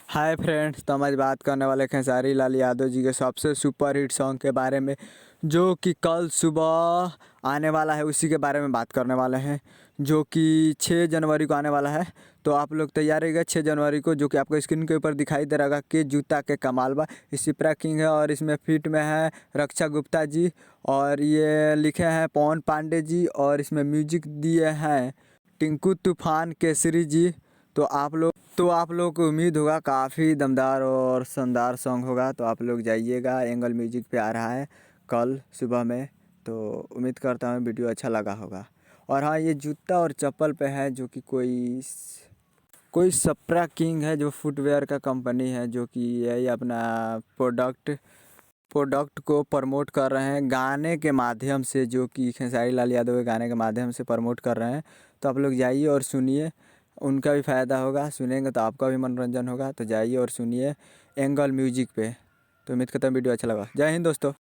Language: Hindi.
हाय फ्रेंड्स, तो हम आज बात करने वाले खेसारी लाल यादव जी के सबसे सुपर हिट सॉन्ग के बारे में, जो कि कल सुबह आने वाला है। उसी के बारे में बात करने वाले हैं, जो कि 6 जनवरी को आने वाला है। तो आप लोग तैयार रहिएगा 6 जनवरी को, जो कि आपको स्क्रीन के ऊपर दिखाई दे रहा कि जूता के कमाल बा। सिप्रा किंग है और इसमें फिट में है रक्षा गुप्ता जी, और ये लिखे हैं पवन पांडे जी, और इसमें म्यूजिक दिए हैं टिंकू तूफान केसरी जी। तो आप लोग को उम्मीद होगा काफ़ी दमदार और शानदार सॉन्ग होगा। तो आप लोग जाइएगा, एंगल म्यूजिक पे आ रहा है कल सुबह में। तो उम्मीद करता हूँ वीडियो अच्छा लगा होगा। और हाँ, ये जूता और चप्पल पे है, जो कि कोई सप्रा किंग है, जो फुटवेयर का कंपनी है, जो कि यही अपना प्रोडक्ट को प्रमोट कर रहे हैं गाने के माध्यम से, जो कि खेसारी लाल यादव के गाने के माध्यम से प्रमोट कर रहे हैं। तो आप लोग जाइए और सुनिए, उनका भी फ़ायदा होगा, सुनेंगे तो आपका भी मनोरंजन होगा। तो जाइए और सुनिए एंगल म्यूजिक पे। तो उम्मीद करता हूँ वीडियो अच्छा लगा। जय हिंद दोस्तों।